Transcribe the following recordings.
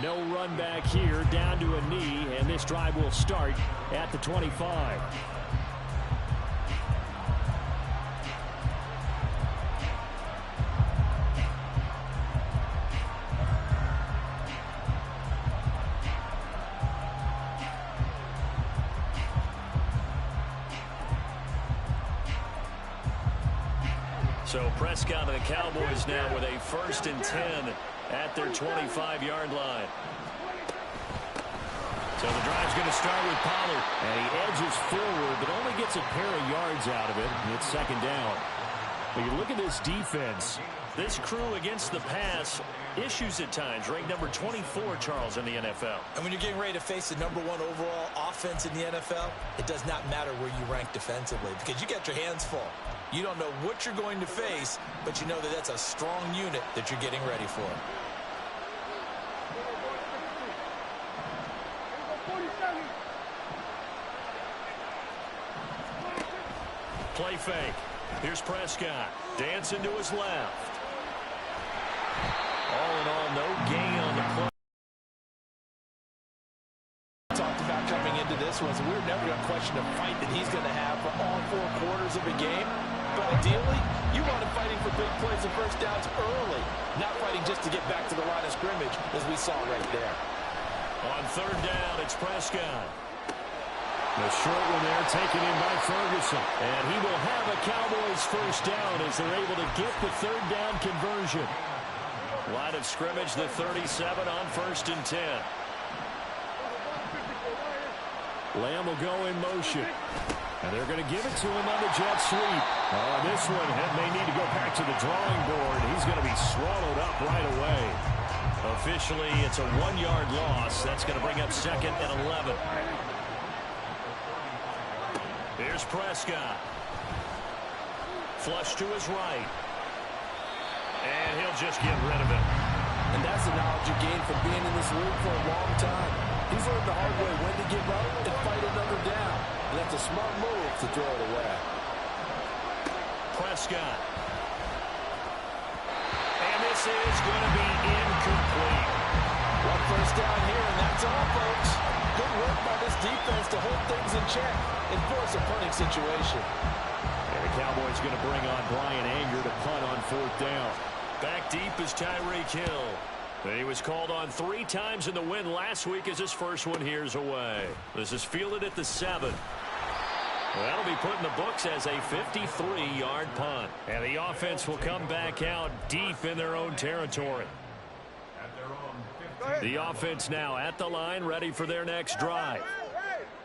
No run back here, down to a knee, and this drive will start at the 25. So Prescott and the Cowboys now with a 1st and 10 at their 25-yard line. So the drive's going to start with Pollard. And he edges forward, but only gets a pair of yards out of it, and it's 2nd down. But you look at this defense. This crew against the pass, issues at times. Ranked number 24, Charles, in the NFL. And when you're getting ready to face the #1 overall offense in the NFL, it does not matter where you rank defensively because you got your hands full. You don't know what you're going to face, but you know that that's a strong unit that you're getting ready for. Play fake. Here's Prescott. Dancing to his left. All in all, no gain on the play. Talked about coming into this one, so we're never going to question the fight that he's going to have for all 4 quarters of a game. But ideally, you want him fighting for big plays and first downs early, not fighting just to get back to the line of scrimmage, as we saw right there. On 3rd down, it's Prescott. The short one there taken in by Ferguson. And he will have a Cowboys first down as they're able to get the 3rd down conversion. Line of scrimmage, the 37 on 1st and 10. Lamb will go in motion. And they're going to give it to him on the jet sweep. On this one, may need to go back to the drawing board. He's going to be swallowed up right away. Officially, it's a 1-yard loss. That's going to bring up 2nd and 11. Here's Prescott. Flush to his right. And he'll just get rid of it. And that's the knowledge you gain from being in this league for a long time. He's learned the hard way when to give up and fight another down. And that's a smart move to throw it away. Prescott. And this is going to be incomplete. One first down here, and that's all, folks. Good work by this defense to hold things in check and force a punting situation. And the Cowboys going to bring on Brian Anger to punt on 4th down. Back deep is Tyreek Hill. He was called on 3 times in the win last week as his first one here's away. This is fielded at the 7. That'll be put in the books as a 53-yard punt. And the offense will come back out deep in their own territory. The offense now at the line, ready for their next drive.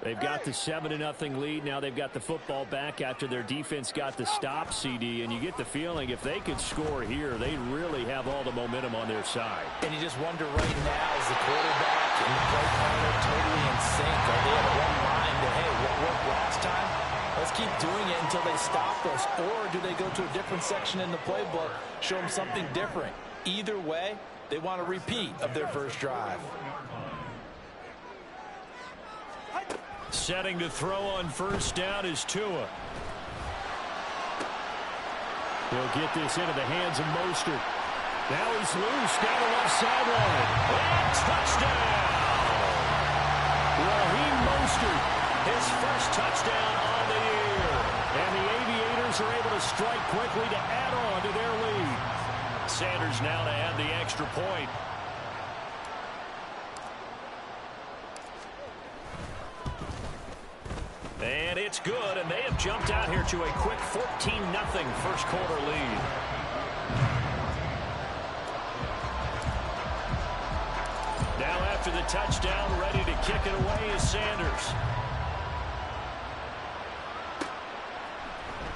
They've got the 7-0 lead. Now they've got the football back after their defense got the stop, CD. And you get the feeling if they could score here, they really have all the momentum on their side. And you just wonder right now, is the quarterback and the play caller totally in sync? Are they at one mind that, hey, what worked last time? Let's keep doing it until they stop us. Or do they go to a different section in the playbook, show them something different? Either way, they want a repeat of their first drive. Setting to throw on 1st down is Tua. He'll get this into the hands of Mostert. Now he's loose down the left sideline. And touchdown! Raheem Mostert, his first touchdown on the year. And the Aviators are able to strike quickly to add on to their lead. Sanders now to add the extra point. And it's good, and they have jumped out here to a quick 14-0 first quarter lead. Now after the touchdown, ready to kick it away is Sanders.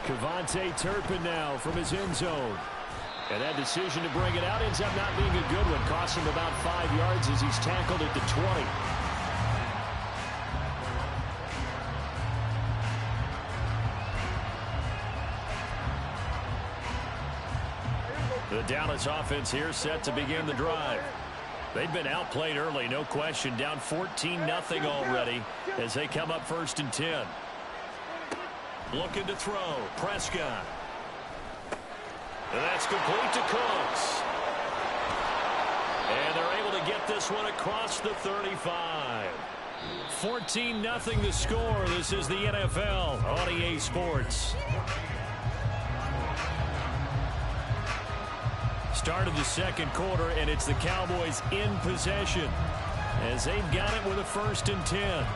Kevontae Turpin now from his end zone. And that decision to bring it out ends up not being a good one. Costs him about 5 yards as he's tackled at the 20. The Dallas offense here set to begin the drive. They've been outplayed early, no question. Down 14-0 already as they come up 1st and 10. Looking to throw. Prescott. And that's complete to Cooks. And they're able to get this one across the 35. 14-0 the score. This is the NFL on EA Sports. Start of the second quarter, and it's the Cowboys in possession as they've got it with a 1st and 10.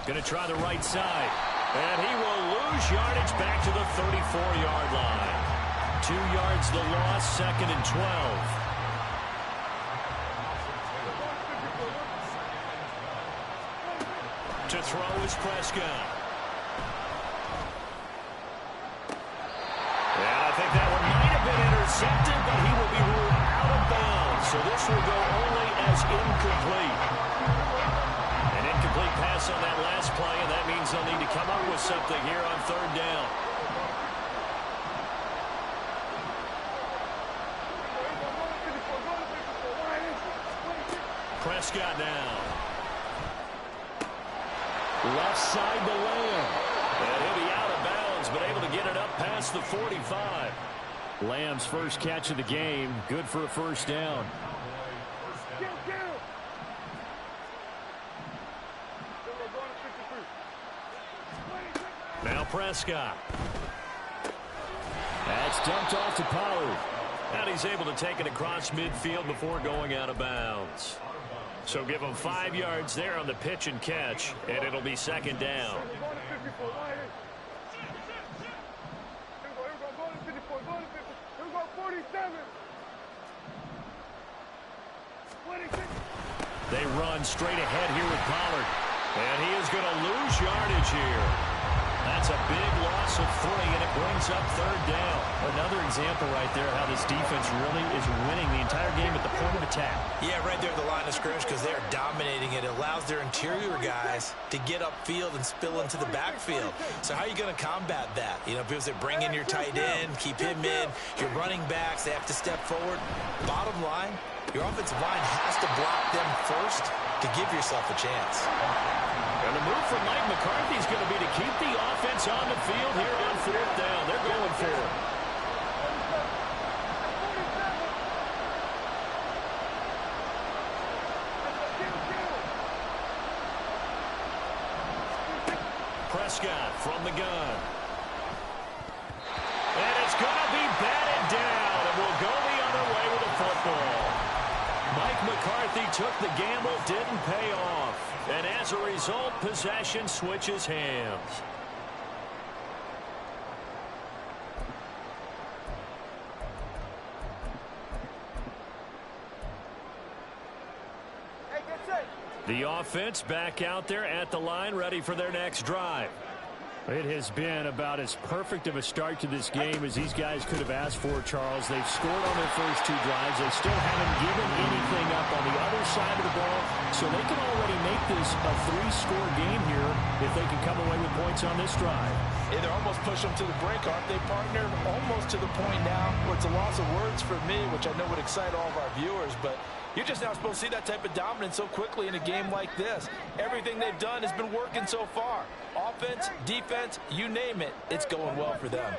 Going to try the right side. And he will lose yardage back to the 34-yard line. 2 yards the loss, 2nd and 12. To throw is Prescott. And I think that one might have been intercepted, but he will be ruled out of bounds. So this will go only as incomplete. Complete pass on that last play, and that means they'll need to come up with something here on 3rd down. Prescott now. Left side to Lamb. And he'll be out of bounds, but able to get it up past the 45. Lamb's first catch of the game. Good for a 1st down. Now Prescott. That's dumped off to Pollard. And he's able to take it across midfield before going out of bounds. So give him 5 yards there on the pitch and catch, and it'll be 2nd down. They run straight ahead here with Pollard. And he is going to lose yardage here. That's a big loss of 3, and it brings up 3rd down. Another example right there how this defense really is winning the entire game at the point of attack. Yeah, right there at the line of scrimmage because they're dominating it. It allows their interior guys to get upfield and spill into the backfield. So how are you going to combat that? You know, because they bring in your tight end, keep him in. Your running backs, they have to step forward. Bottom line, your offensive line has to block them first to give yourself a chance. And the move from Mike McCarthy is going to be to keep the offense on the field here on 4th down. They're going for it. Prescott from the gun. And it's going to be batted down, and we'll go the other way with the football. Mike McCarthy took the gamble, didn't pay off. And as a result, possession switches hands. The offense back out there at the line, ready for their next drive. It has been about as perfect of a start to this game as these guys could have asked for, Charles. They've scored on their first 2 drives. They still haven't given anything up on the other side of the ball, so they can already make this a 3-score game here if they can come away with points on this drive. Yeah, they're almost pushing them to the brink, aren't they, partner? Almost to the point now where it's a loss of words for me, which I know would excite all of our viewers, but you're just now supposed to see that type of dominance so quickly in a game like this. Everything they've done has been working so far. Offense, defense, you name it, it's going well for them.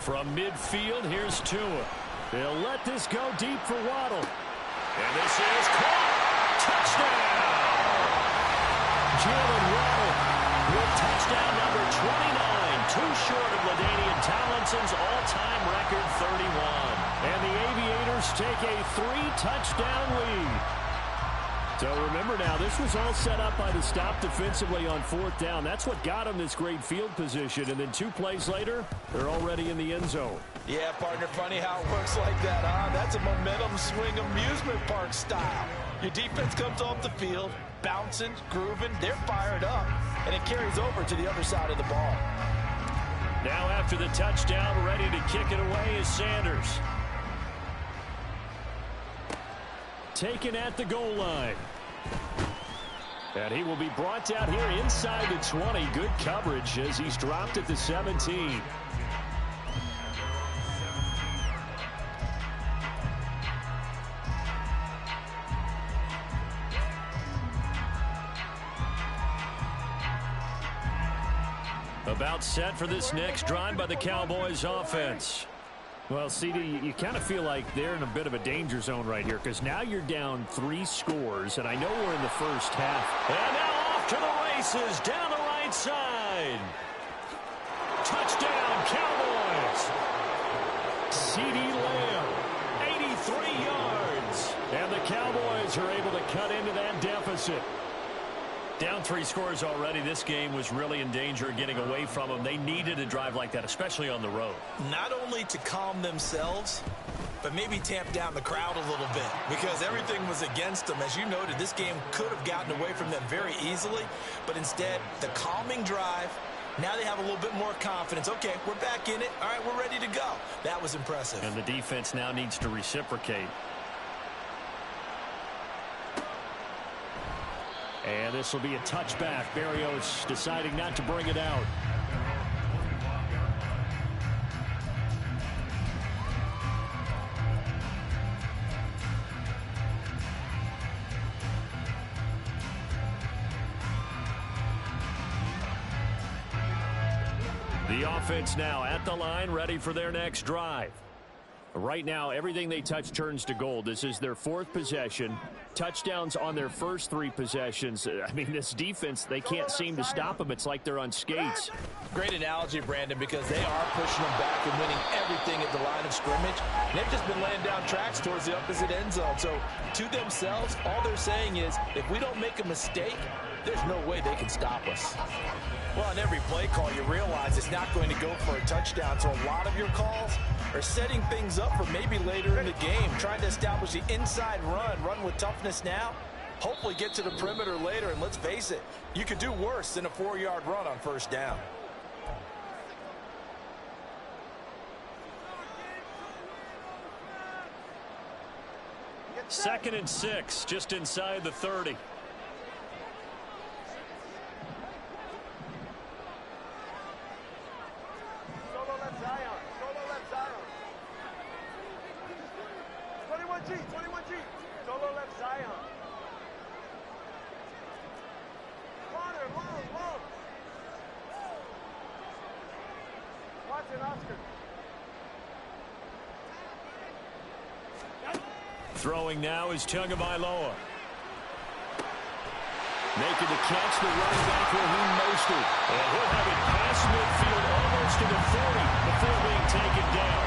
From midfield, here's Tua. They'll let this go deep for Waddle. And this is caught. Touchdown! Jalen Waddle with touchdown number 29. Too short of LaDainian Tomlinson's all-time record 31. And the Aviators take a 3-touchdown lead. So remember now, this was all set up by the stop defensively on 4th down. That's what got them this great field position. And then 2 plays later, they're already in the end zone. Yeah, partner, funny how it works like that, huh? That's a momentum swing amusement park style. Your defense comes off the field, bouncing, grooving, they're fired up, and it carries over to the other side of the ball. Now after the touchdown, ready to kick it away is Sanders. Taken at the goal line. And he will be brought down here inside the 20. Good coverage as he's dropped at the 17. About set for this next drive by the Cowboys offense. Well, CD, you kind of feel like they're in a bit of a danger zone right here because now you're down 3 scores, and I know we're in the first half. And now off to the races down the right side. Touchdown, Cowboys. CD Lamb, 83 yards. and the Cowboys are able to cut into that deficit. Down 3 scores already. This game was really in danger of getting away from them. They needed a drive like that, especially on the road. Not only to calm themselves, but maybe tamp down the crowd a little bit because everything was against them. As you noted, this game could have gotten away from them very easily, but instead, the calming drive, now they have a little bit more confidence. Okay, we're back in it. All right, we're ready to go. That was impressive. And the defense now needs to reciprocate. And this will be a touchback. Berrios deciding not to bring it out. The offense now at the line, ready for their next drive. Right now, everything they touch turns to gold. This is their 4th possession. Touchdowns on their first 3 possessions. I mean, this defense, they can't seem to stop them. It's like they're on skates. Great analogy, Brandon, because they are pushing them back and winning everything at the line of scrimmage. And they've just been laying down tracks towards the opposite end zone. So, to themselves, all they're saying is, if we don't make a mistake, there's no way they can stop us. Well, on every play call, you realize it's not going to go for a touchdown. So a lot of your calls are setting things up for maybe later in the game, trying to establish the inside run with toughness now, hopefully get to the perimeter later. And let's face it, you could do worse than a 4-yard run on first down. Second and 6, just inside the 30. Throwing now is Tagovailoa. Making the catch, the running back Raheem Mostert. And he'll have it past midfield almost to the 40 before being taken down.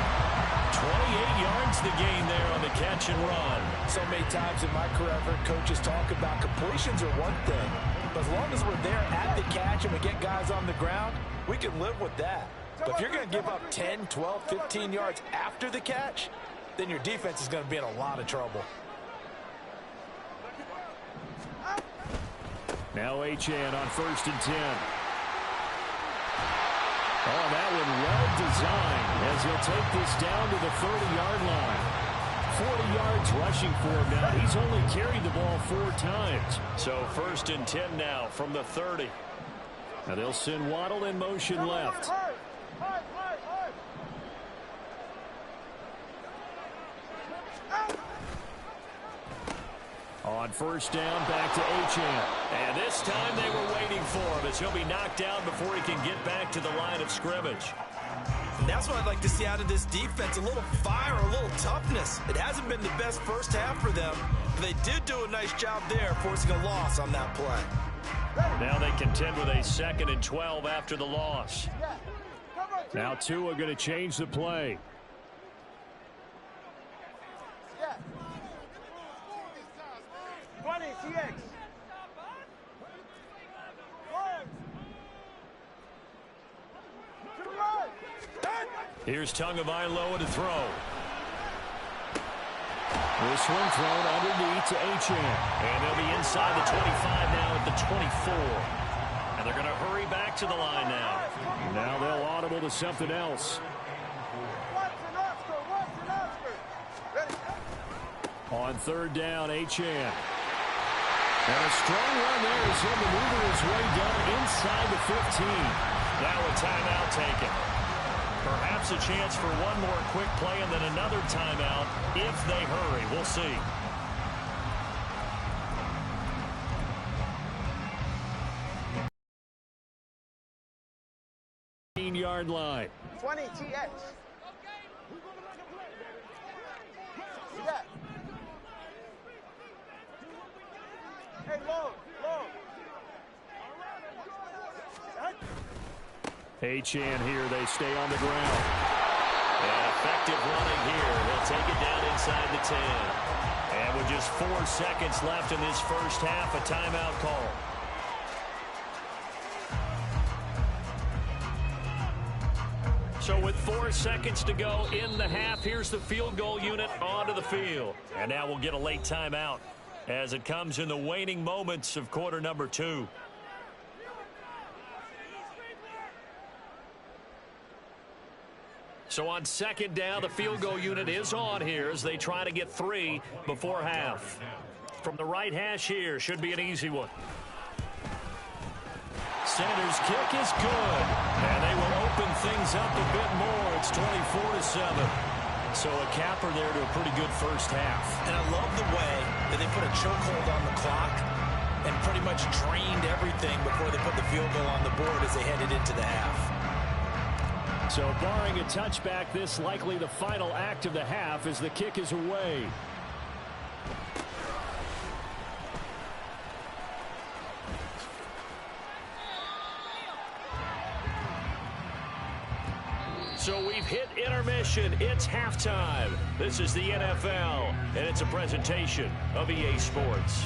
28 yards the gain there on the catch and run. So many times in my career, I've heard coaches talk about completions are one thing. But as long as we're there at the catch and we get guys on the ground, we can live with that. But if you're going to give up 10, 12, 15 yards after the catch, then your defense is going to be in a lot of trouble. Now Achane on 1st and 10. Oh, that one well designed as he'll take this down to the 30-yard line. 40 yards rushing for him now. He's only carried the ball 4 times. So 1st and 10 now from the 30. Now they'll send Waddle in motion left. On 1st down, back to Achane. And this time they were waiting for him as he'll be knocked down before he can get back to the line of scrimmage. And that's what I'd like to see out of this defense, a little fire, a little toughness. It hasn't been the best first half for them, but they did do a nice job there forcing a loss on that play. Now they contend with a 2nd and 12 after the loss. Now Tua going to change the play. Here's Tagovailoa to throw. This one thrown underneath to Achane. And they'll be inside the 25 now at the 24. And they're going to hurry back to the line now. Now they'll audible to something else. On 3rd down, Achane. And a strong run there as he'll maneuver his way down inside the 15. Now a timeout taken. Perhaps a chance for one more quick play and then another timeout if they hurry. We'll see. 20-yard line. 20 TH. Yeah. Hey, low. H-Chan here. They stay on the ground. And effective running here. He'll take it down inside the 10. And with just 4 seconds left in this first half, a timeout call. So with 4 seconds to go in the half, here's the field goal unit onto the field. And now we'll get a late timeout as it comes in the waning moments of quarter number 2. So on second down, the field goal unit is on here as they try to get 3 before half. From the right hash here, should be an easy one. Sanders' kick is good, and they will open things up a bit more. It's 24-7. So a capper there to a pretty good first half. And I love the way that they put a chokehold on the clock and pretty much drained everything before they put the field goal on the board as they headed into the half. So barring a touchback, this likely the final act of the half as the kick is away. So we've hit intermission. It's halftime. This is the NFL, and it's a presentation of EA Sports.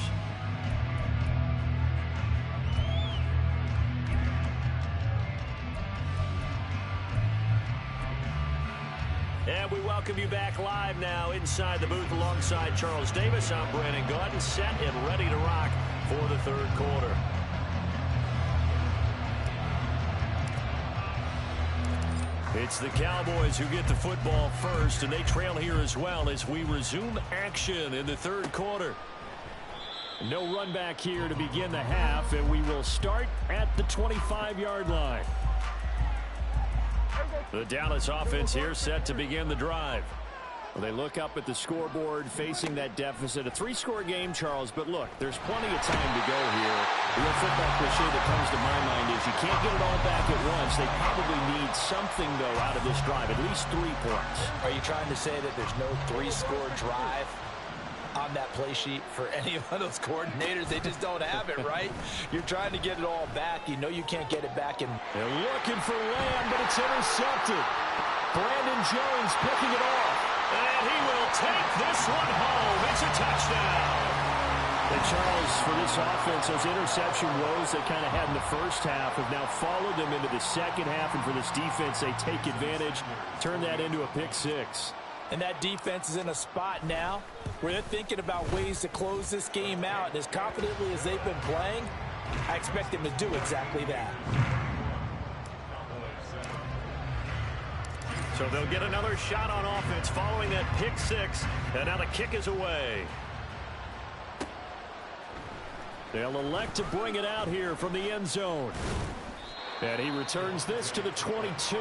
And we welcome you back live now inside the booth alongside Charles Davis. I'm Brandon Gaudin, set and ready to rock for the third quarter. It's the Cowboys who get the football first, and they trail here as well as we resume action in the third quarter. No run back here to begin the half, and we will start at the 25-yard line. The Dallas offense here set to begin the drive. Well, they look up at the scoreboard facing that deficit. A 3-score game, Charles, but look, there's plenty of time to go here. The real football cliche that comes to my mind is you can't get it all back at once. They probably need something, though, out of this drive, at least 3 points. Are you trying to say that there's no 3-score drive on that play sheet for any of those coordinators? They just don't have it, right? You're trying to get it all back. You know you can't get it back. They're looking for Lamb, but it's intercepted. Brandon Jones picking it off. And he will take this one home. It's a touchdown. And Charles, for this offense, those interception woes they kind of had in the first half have now followed them into the second half. And for this defense, they take advantage, turn that into a pick 6. And that defense is in a spot now where they're thinking about ways to close this game out. And as confidently as they've been playing, I expect them to do exactly that. So they'll get another shot on offense following that pick 6. And now the kick is away. They'll elect to bring it out here from the end zone. And he returns this to the 22.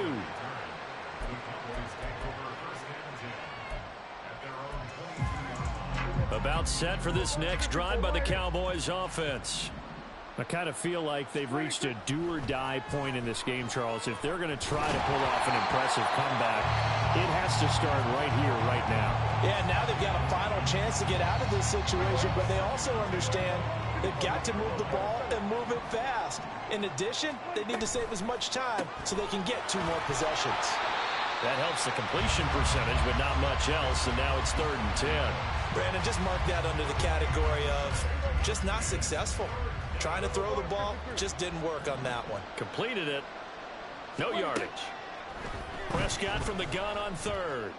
About set for this next drive by the Cowboys offense. I kind of feel like they've reached a do-or-die point in this game, Charles. If they're going to try to pull off an impressive comeback, it has to start right here, right now. Yeah, now they've got a final chance to get out of this situation, but they also understand they've got to move the ball and move it fast. In addition, they need to save as much time so they can get 2 more possessions. That helps the completion percentage, but not much else, and now it's 3rd and 10. Brandon, just mark that under the category of just not successful. Trying to throw the ball, just didn't work on that one. Completed it. No yardage. Prescott from the gun on 3rd.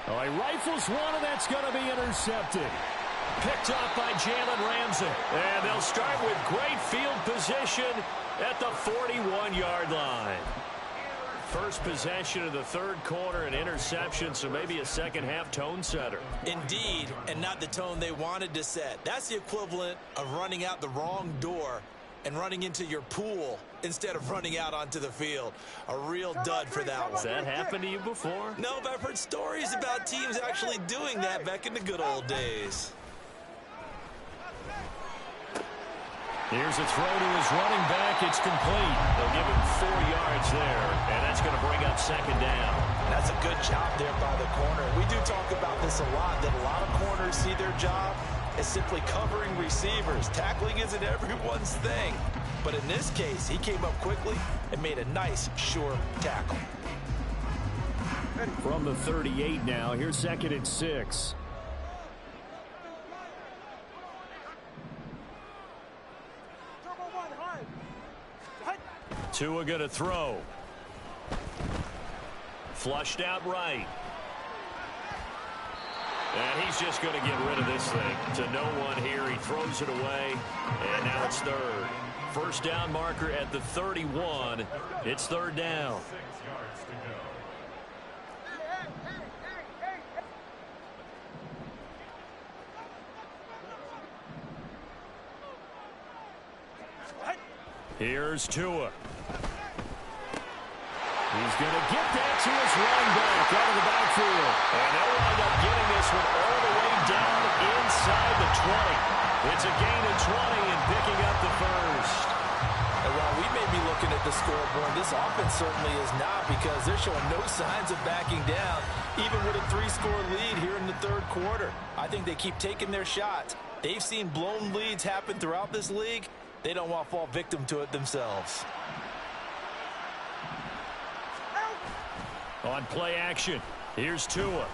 Oh, he rifles one, and that's going to be intercepted. Picked up by Jalen Ramsey. And they'll start with great field position at the 41-yard line. First possession of the third quarter, an interception, so maybe a second-half tone setter. Indeed, and not the tone they wanted to set. That's the equivalent of running out the wrong door and running into your pool instead of running out onto the field. A real dud for that one. Has that happened to you before? No, but I've heard stories about teams actually doing that back in the good old days. Here's a throw to his running back. It's complete. They'll give him 4 yards there, and that's going to bring up second down. That's a good job there by the corner. We do talk about this a lot, that a lot of corners see their job as simply covering receivers. Tackling isn't everyone's thing. But in this case, he came up quickly and made a nice, sure tackle. From the 38 now, here's 2nd and 6. Tua going to throw. Flushed out right. And he's just going to get rid of this thing to no one here. He throws it away, and now it's 3rd. First down marker at the 31. It's 3rd down. Here's Tua. He's going to get that to his running back out of the backfield. And they'll wind up getting this one all the way down inside the 20. It's a gain of 20 and picking up the first. And while we may be looking at the scoreboard, this offense certainly is not, because they're showing no signs of backing down, even with a 3-score lead here in the 3rd quarter. I think they keep taking their shots. They've seen blown leads happen throughout this league. They don't want to fall victim to it themselves. On play action, here's Tua. Over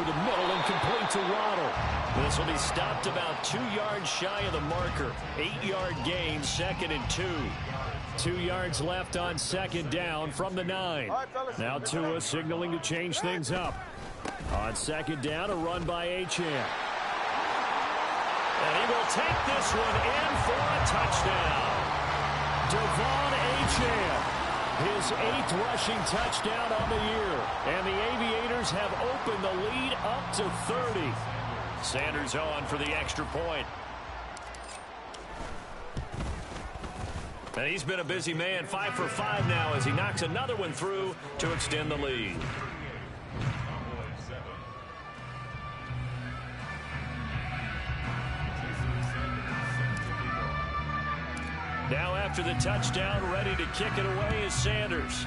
the middle and complete to Waddle. This will be stopped about 2 yards shy of the marker. 8-yard gain, 2nd and 2. 2 yards left on 2nd down from the 9. Now Tua signaling to change things up. On 2nd down, a run by Achane. And he will take this one in for a touchdown. Devon Achane. His 8th rushing touchdown on the year. And the Aviators have opened the lead up to 30. Sanders on for the extra point. And he's been a busy man. 5 for 5 now as he knocks another one through to extend the lead. Now after the touchdown, ready to kick it away is Sanders.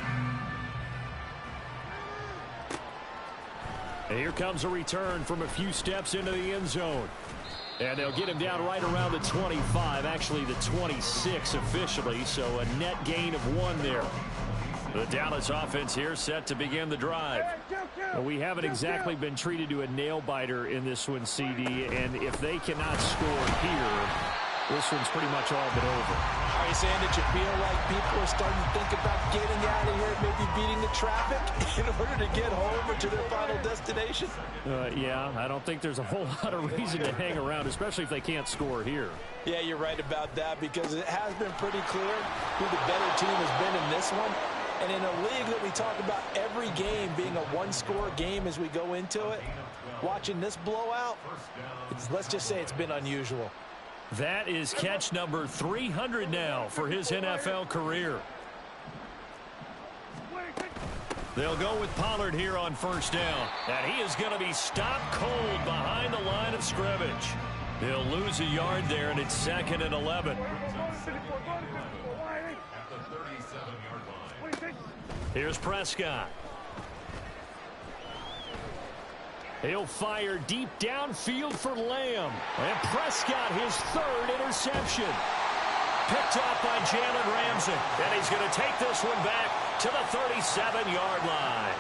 And here comes a return from a few steps into the end zone. And they'll get him down right around the 25, actually the 26 officially, so a net gain of 1 there. The Dallas offense here set to begin the drive. Well, we haven't exactly been treated to a nail-biter in this one, CD, and if they cannot score here, this one's pretty much all but over. Are you saying that you feel like people are starting to think about getting out of here, maybe beating the traffic in order to get home or to their final destination? Yeah, I don't think there's a whole lot of reason to hang around, especially if they can't score here. Yeah, you're right about that, because it has been pretty clear who the better team has been in this one. And in a league that we talk about every game being a 1-score game as we go into it, watching this blowout, let's just say it's been unusual. That is catch number 300 now for his NFL career. They'll go with Pollard here on first down. And he is going to be stopped cold behind the line of scrimmage. He'll lose a yard there, and it's 2nd and 11. Here's Prescott. He'll fire deep downfield for Lamb. And Prescott, his 3rd interception. Picked up by Jalen Ramsey. And he's going to take this one back to the 37-yard line.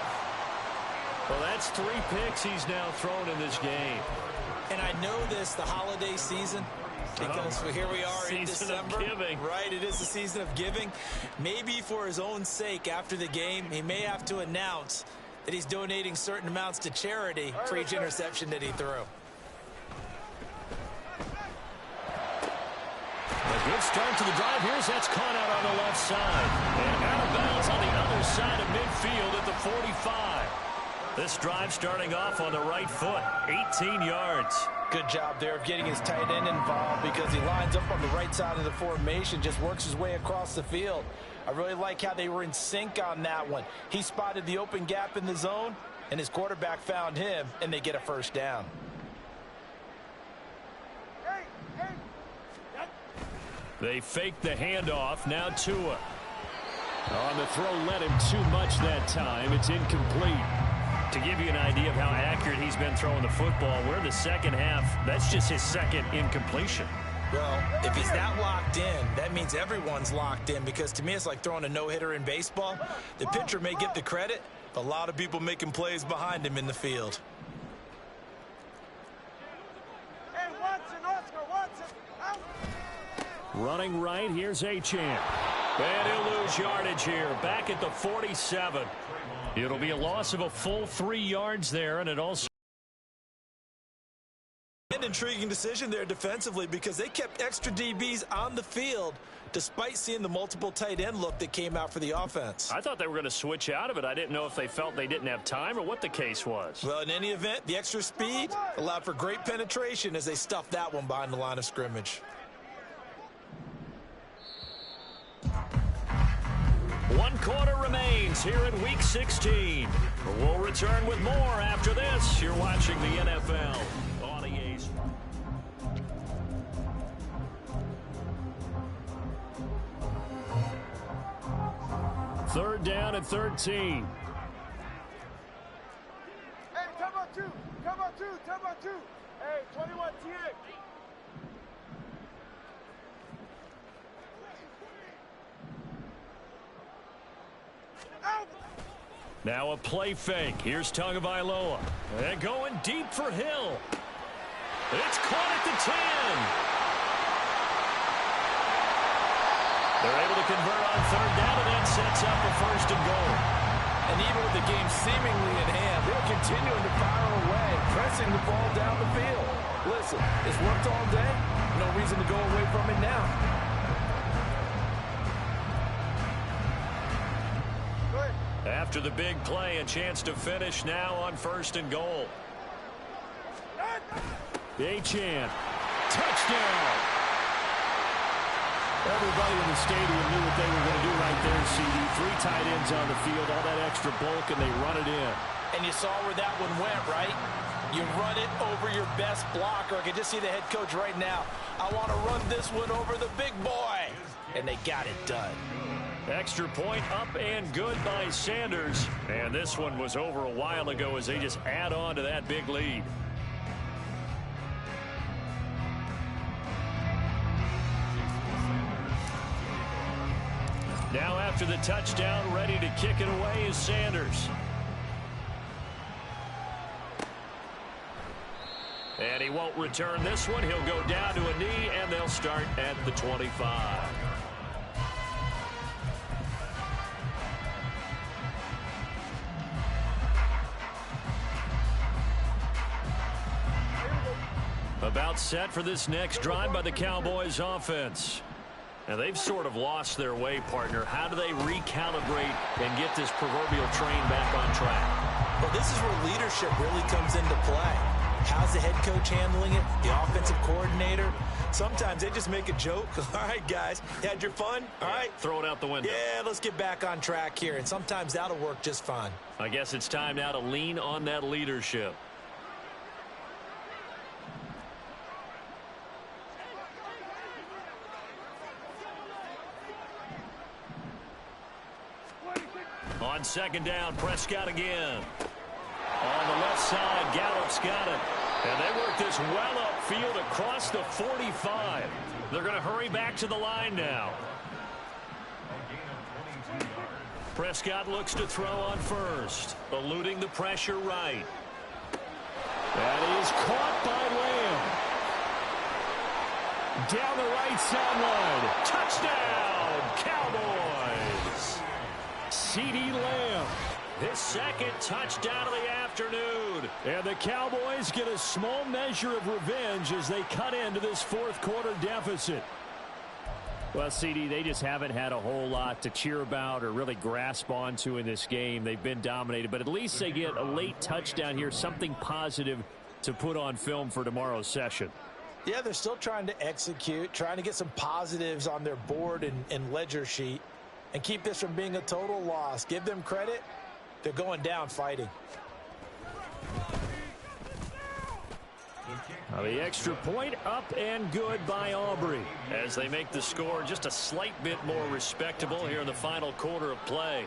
Well, that's 3 picks he's now thrown in this game. And I know this, the holiday season, because here we are in December. Right, it is the season of giving. Maybe for his own sake after the game, he may have to announce that he's donating certain amounts to charity for each interception that he threw. A good start to the drive here as that's caught out on the left side. And out of bounds on the other side of midfield at the 45. This drive starting off on the right foot, 18 yards. Good job there of getting his tight end involved, because he lines up on the right side of the formation, just works his way across the field. I really like how they were in sync on that one. He spotted the open gap in the zone, and his quarterback found him, and they get a first down. They fake the handoff. Now Tua. On the throw, led him too much that time. It's incomplete. To give you an idea of how accurate he's been throwing the football, we're in the second half. That's just his second incompletion. Well, if he's that locked in, that means everyone's locked in, because to me it's like throwing a no-hitter in baseball. The pitcher may get the credit, but a lot of people making plays behind him in the field. Hey, Watson, Oscar, Watson, out. Running right, here's Achane. And he'll lose yardage here, back at the 47. It'll be a loss of a full 3 yards there, and it also... An intriguing decision there defensively, because they kept extra DBs on the field despite seeing the multiple tight end look that came out for the offense. I thought they were going to switch out of it. I didn't know if they felt they didn't have time or what the case was. Well, in any event, the extra speed allowed for great penetration as they stuffed that one behind the line of scrimmage. 1 quarter remains here in Week 16. We'll return with more after this. You're watching the NFL on EA Sports. Third down and 13. Hey, come on, two. Come on, two. Come on, two. Hey, 21 TX. Out. Now a play fake. Here's Tagovailoa. And going deep for Hill. It's caught at the 10. They're able to convert on third down, and that sets up a 1st and goal. And even with the game seemingly in hand, they're continuing to fire away, pressing the ball down the field. Listen, it's worked all day. No reason to go away from it now. After the big play, a chance to finish now on 1st and goal. Achane. Touchdown. Everybody in the stadium knew what they were going to do right there, CD. 3 tight ends on the field, all that extra bulk, and they run it in. And you saw where that one went, right? You run it over your best blocker. I can just see the head coach right now. I want to run this one over the big boy. And they got it done. Extra point up and good by Sanders. And this one was over a while ago as they just add on to that big lead. Now after the touchdown, ready to kick it away is Sanders. And he won't return this one. He'll go down to a knee, and they'll start at the 25. About set for this next drive by the Cowboys offense. And they've sort of lost their way, partner. How do they recalibrate and get this proverbial train back on track? Well, this is where leadership really comes into play. How's the head coach handling it? The offensive coordinator? Sometimes they just make a joke. All right, guys, you had your fun? All right. Throw it out the window. Yeah, let's get back on track here. And sometimes that'll work just fine. I guess it's time now to lean on that leadership. On 2nd down, Prescott again. On the left side, Gallup's got it. And they work this well upfield across the 45. They're going to hurry back to the line now. Prescott looks to throw on first, eluding the pressure right. That is caught by Lamb. Down the right sideline. Touchdown, Cowboys. CeeDee Lamb. His 2nd touchdown of the afternoon. And the Cowboys get a small measure of revenge as they cut into this 4th quarter deficit. Well, CD, they just haven't had a whole lot to cheer about or really grasp onto in this game. They've been dominated, but at least they get a late touchdown here, something positive to put on film for tomorrow's session. Yeah, they're still trying to execute, trying to get some positives on their board and ledger sheet and keep this from being a total loss. Give them credit. They're going down fighting. The extra point up and good by Aubrey as they make the score just a slight bit more respectable here in the final quarter of play.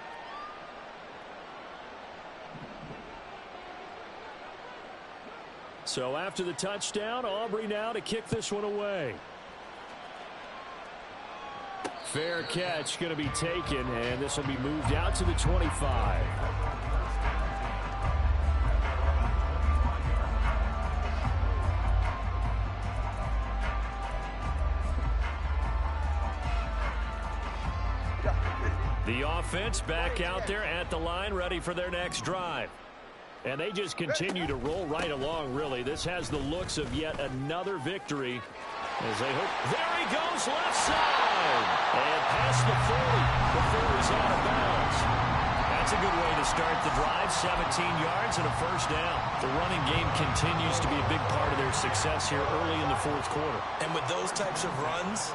So after the touchdown, Aubrey now to kick this one away. Fair catch going to be taken, and this will be moved out to the 25. The offense back out there at the line, ready for their next drive. And they just continue to roll right along, really. This has the looks of yet another victory as they hope. There he goes, left side. And past the 40 before he's out of bounds. That's a good way to start the drive. 17 yards and a first down. The running game continues to be a big part of their success here early in the fourth quarter. And with those types of runs,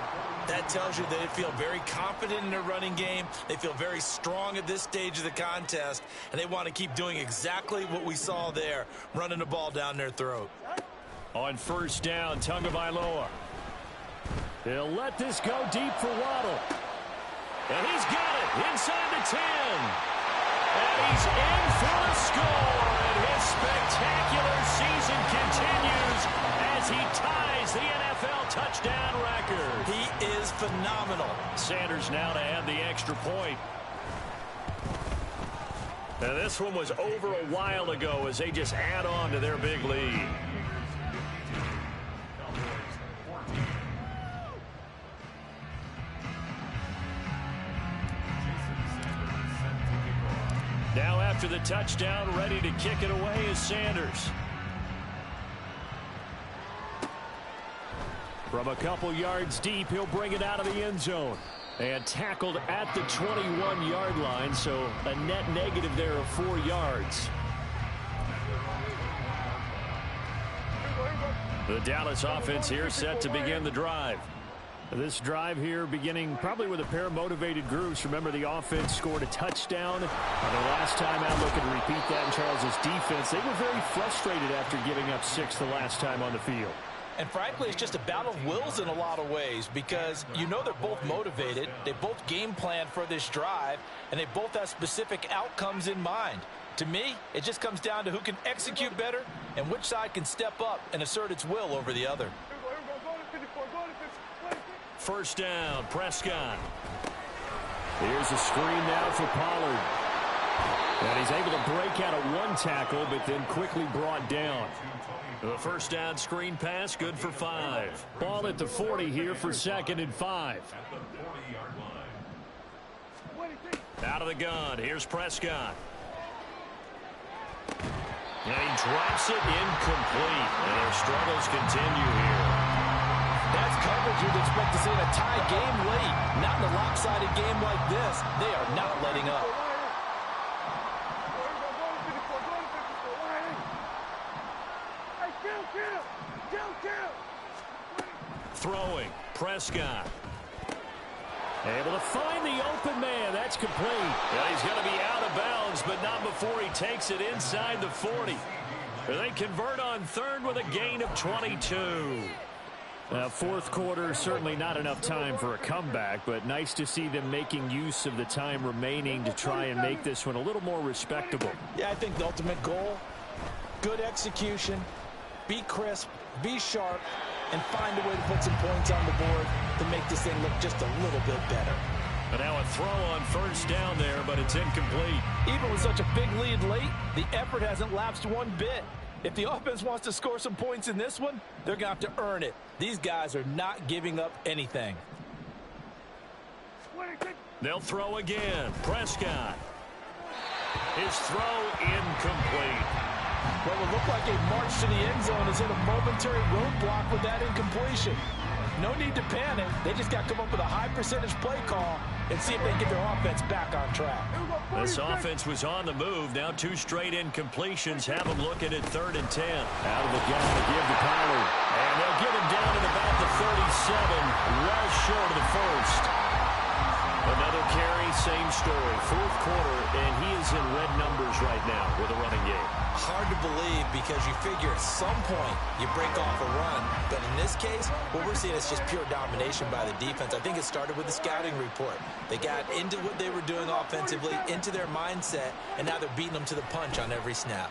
that tells you they feel very confident in their running game. They feel very strong at this stage of the contest, and they want to keep doing exactly what we saw there, running the ball down their throat. On first down, Tagovailoa. He'll let this go deep for Waddle. And he's got it inside the 10. And he's in for the score. And his spectacular season continues as he ties the NFL touchdown record. He is phenomenal. Sanders now to add the extra point. And this one was over a while ago as they just add on to their big lead. Now after the touchdown, ready to kick it away is Sanders. From a couple yards deep, he'll bring it out of the end zone. And tackled at the 21-yard line, so a net negative there of 4 yards. The Dallas offense here set to begin the drive. This drive here beginning probably with a pair of motivated groups. Remember, the offense scored a touchdown. The last time out, looking to repeat that in Charles's defense. They were very frustrated after giving up 6 the last time on the field. And frankly, it's just a battle of wills in a lot of ways because you know they're both motivated. They both game plan for this drive, and they both have specific outcomes in mind. To me, it just comes down to who can execute better and which side can step up and assert its will over the other. First down, Prescott. Here's a screen now for Pollard. And he's able to break out of one tackle, but then quickly brought down. The first down screen pass, good for 5. Ball at the 40 here for 2nd and 5. Out of the gun, here's Prescott. And he drops it incomplete. And their struggles continue here. That's coverage you'd expect to see in a tie game late. Not in a lopsided game like this. They are not letting up. Throwing, Prescott. Able to find the open man. That's complete. Yeah, he's going to be out of bounds, but not before he takes it inside the 40. They convert on third with a gain of 22. Fourth quarter, certainly not enough time for a comeback, but nice to see them making use of the time remaining to try and make this one a little more respectable. Yeah, I think the ultimate goal, good execution, be crisp, be sharp, and find a way to put some points on the board to make this thing look just a little bit better. And now a throw on first down there, but it's incomplete. Even with such a big lead late, the effort hasn't lapsed one bit. If the offense wants to score some points in this one, they're going to have to earn it. These guys are not giving up anything. They'll throw again. Prescott. His throw incomplete. What would look like a march to the end zone is in a momentary roadblock with that incompletion. No need to panic. They just got to come up with a high percentage play call and see if they can get their offense back on track. This offense was on the move. Now 2 straight incompletions have them looking at 3rd and 10. Out of the gun to give to Pollard. And they'll get him down at about the 37, well short of the first. Another carry, same story. Fourth quarter, and he is in red numbers right now with a running game. Hard to believe because you figure at some point you break off a run. But in this case, what we're seeing is just pure domination by the defense. I think it started with the scouting report. They got into what they were doing offensively, into their mindset, and now they're beating them to the punch on every snap.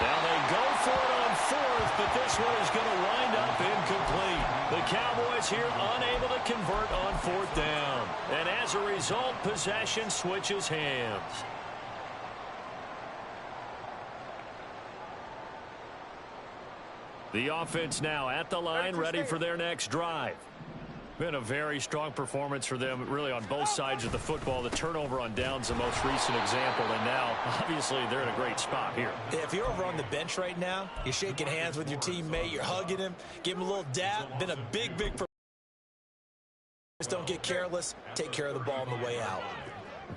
Now they go for it on fourth, but this one is going to wind up incomplete. The Cowboys here unable to convert on fourth down. And as a result, possession switches hands. The offense now at the line, ready for their next drive. Been a very strong performance for them, really, on both sides of the football. The turnover on downs, the most recent example, and now, obviously, they're in a great spot here. Yeah, if you're over on the bench right now, you're shaking hands with your teammate, you're hugging him, give him a little dap. Been a big just don't get careless. Take care of the ball on the way out.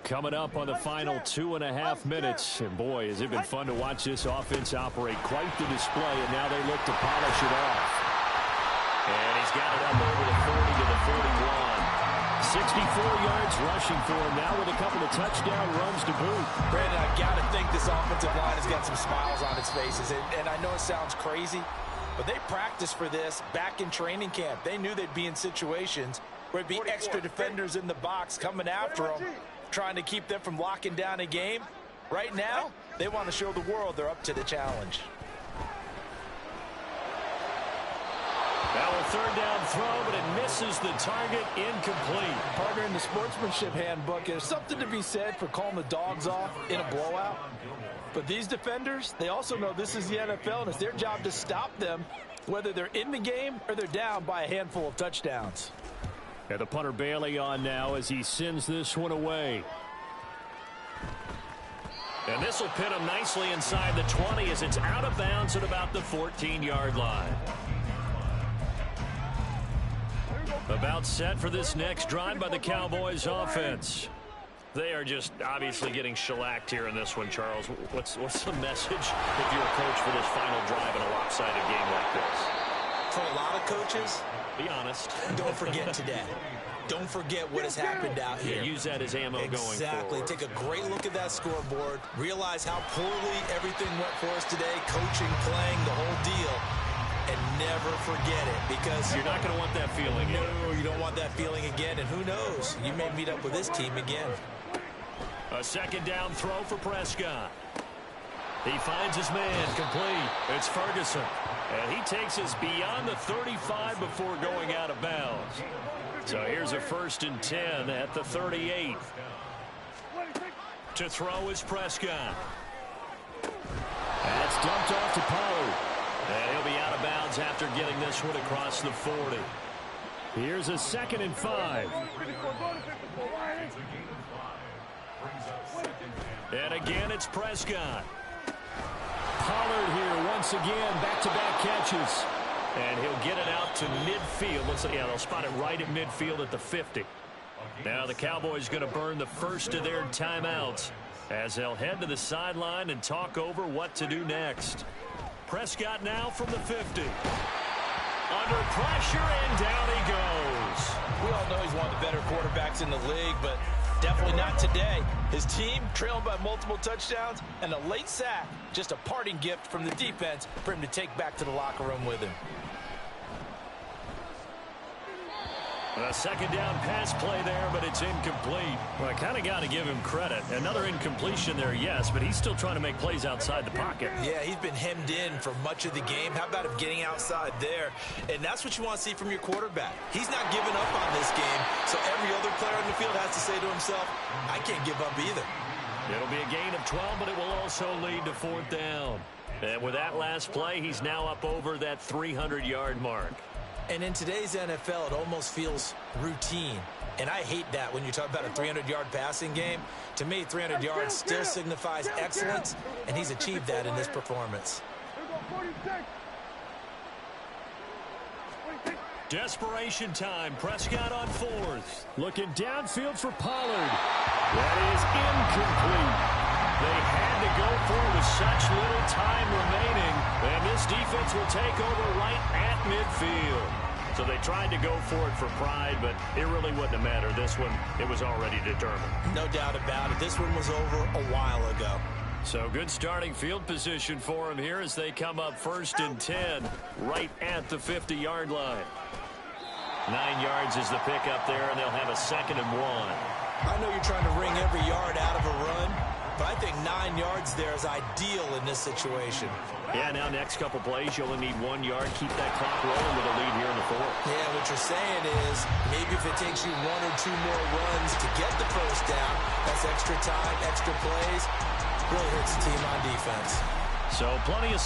Coming up on the final 2.5 minutes, and boy, has it been fun to watch this offense operate. Quite the display, and now they look to polish it off. And he's got it up over the 40 to the 41. 64 yards rushing for him now with a couple of touchdown runs to boot. Brandon, I've got to think this offensive line has got some smiles on its faces. And I know it sounds crazy, but they practiced for this back in training camp. They knew they'd be in situations where it'd be extra defenders in the box coming after them, trying to keep them from locking down a game. Right now, they want to show the world they're up to the challenge. Now a third down throw, but it misses the target, incomplete. Partner, in the sportsmanship handbook, there's something to be said for calling the dogs off in a blowout. But these defenders, they also know this is the NFL, and it's their job to stop them, whether they're in the game or they're down by a handful of touchdowns. And the punter Bailey on now as he sends this one away. And this will pin him nicely inside the 20 as it's out of bounds at about the 14-yard line. About set for this next drive by the Cowboys offense. They are just obviously getting shellacked here in this one, Charles. What's the message if you're a coach for this final drive in a lopsided game like this? For a lot of coaches, be honest. Don't forget today. Don't forget what has happened out here. Yeah, use that as ammo going forward. Exactly. Take a great look at that scoreboard. Realize how poorly everything went for us today. Coaching, playing, the whole deal. And never forget it, because you're not going to want that feeling again. No, you don't want that feeling again. And who knows? You may meet up with this team again. A second down throw for Prescott. He finds his man, complete. It's Ferguson. And he takes us beyond the 35 before going out of bounds. So here's a 1st and 10 at the 38. To throw is Prescott. That's dumped off to Pollard. And he'll be out of bounds after getting this one across the 40. Here's a 2nd and 5. And again, it's Prescott. Pollard here once again, back-to-back catches. And he'll get it out to midfield. Yeah, they'll spot it right at midfield at the 50. Now the Cowboys going to burn the first of their timeouts as they'll head to the sideline and talk over what to do next. Prescott now from the 50. Under pressure, and down he goes. We all know he's one of the better quarterbacks in the league, but definitely not today. His team trailing by multiple touchdowns, and a late sack, just a parting gift from the defense for him to take back to the locker room with him. A second down pass play there, but it's incomplete. Well, I kind of got to give him credit. Another incompletion there, yes, but he's still trying to make plays outside the pocket. Yeah, he's been hemmed in for much of the game. How about him getting outside there? And that's what you want to see from your quarterback. He's not giving up on this game, so every other player on the field has to say to himself, I can't give up either. It'll be a gain of 12, but it will also lead to 4th down. And with that last play, he's now up over that 300-yard mark. And in today's NFL, it almost feels routine. And I hate that when you talk about a 300-yard passing game. To me, 300 yards still signifies excellence, and he's achieved that in this performance. Desperation time. Prescott on 4th. Looking downfield for Pollard. That is incomplete. They had to go for it with such little time remaining. And this defense will take over right at midfield. So they tried to go for it for pride, but it really wouldn't have mattered. This one, it was already determined. No doubt about it. This one was over a while ago. So good starting field position for him here as they come up 1st and 10 right at the 50-yard line. 9 yards is the pickup there, and they'll have a 2nd and 1. I know you're trying to wring every yard out of a run, but I think 9 yards there is ideal in this situation. Yeah, now next couple plays, you only need 1 yard. Keep that clock rolling with a lead here in the 4th. Yeah, what you're saying is maybe if it takes you 1 or 2 more runs to get the first down, that's extra time, extra plays, really hurts the team on defense. So plenty of